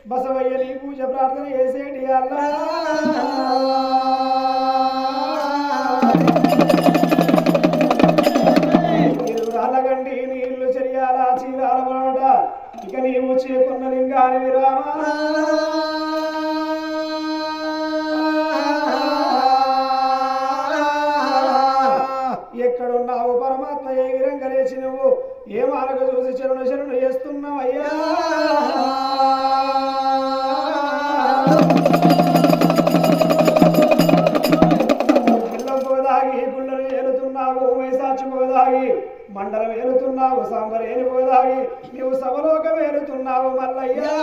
బసవయ్య నీ పూజ ప్రార్థన చేసేటి అల్లా రాలగండి నీళ్లు చెయ్యాల చీరాల మాట ఇక నీవు చేకున్న లింగాని విరామా ఎక్కడున్నావు పరమాత్మ ఏ విధంగా లేచి నువ్వు ఏ మార్గ చూసి శరణు శరణు చేస్తున్నావయ్యా పిల్లం పోదాగి గుళ్ళను ఏలుతున్నావు వైశాచి పోదాగి మండలం ఏలుతున్నావు సాంబరేని పోదాగి నీవు సవలోకం ఏలుతున్నావు మల్లయ్యా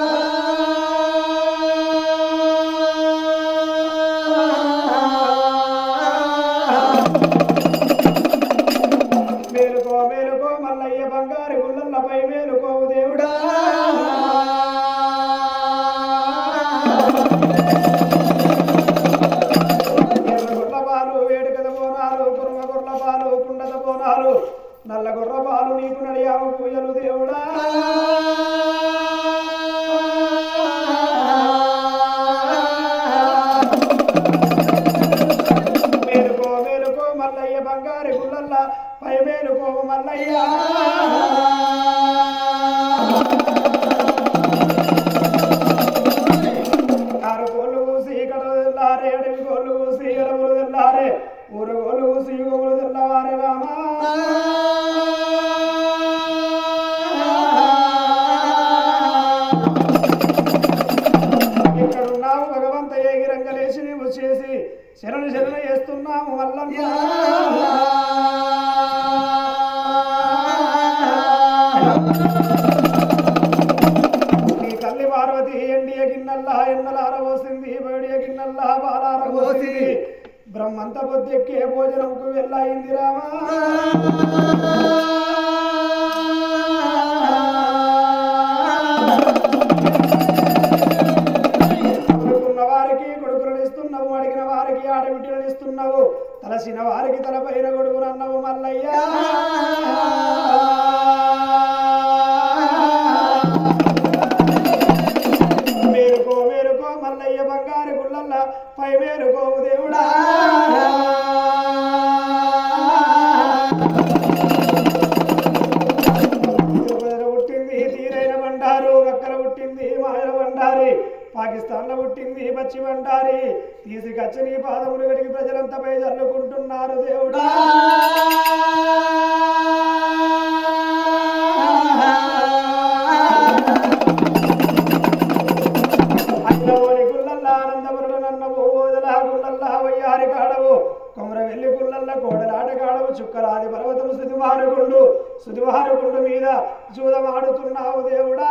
మేలుకో మేలుకో మల్లయ్య బంగారు గుళ్ళపై మేలుకోవు దేవుడా గుర్ల పాలు వేడుకద బోనాలు కుర్మ గుర్ల పాలు కుండద బోనాలు నల్ల గుర్ర పాలు నీకు నడియాము పూజలు దేవుడా మేలుకో మేలుకో మల్లయ్య బంగారు గుళ్ళ పై మేలుకోవు మల్లయ్య ఆరు కోళ్ళు కూసి కడలు తెల్లారే అడవి కోళ్ళు కూసి ఎడవులు తెల్లారే ఊరు కోళ్ళు కూసి గోవులు తెల్లవారే రామా ఇక్కడున్నావు భగవంత ఏగిరంగలేసి నీవు చేసి శరణు శరణ చేస్తున్నాము మల్లమ్మ నీ తల్లి పార్వతి ఎండియ గిన్నల్లా ఎన్నలార పోసింది బడియ గిన్నల్లా బాలార పోసింది బ్రహ్మంత బొద్దెక్కే భోజనంకు వెళ్ళయింది రామా కొడుకున్న వారికి కొడుకులను ఇస్తున్నావు అడిగిన వారికి ఆడబిడ్డలను ఇస్తున్నావు తలసిన వారికి తలపైన కొడుకునన్నావు మల్లయ్యా మేలుకో మేలుకో మల్లయ్య బంగారు గుళ్ళ పై మేలుకోవు దేవుడా పుట్టింది తీరైన బండారు అక్కల పుట్టింది మాయల బండారి పాకిస్తాన్ లో పుట్టింది పచ్చి బండారి తీసుకొచ్చి నీ పాదములు గడికి ప్రజలంతా పై జల్లుకుంటున్నారు దేవుడా అన్నోని గుళ్ళల్లా ఆనందములు నన్నవు ఓదలా గుళ్ళల్లా వయ్యారి కాడవు కొమర వెళ్ళి గుళ్ళల్ల కోడలాట కాడవు చుక్కరాది పర్వతము సుదివారుగుండు మీద జూదమాడుతున్నావు దేవుడా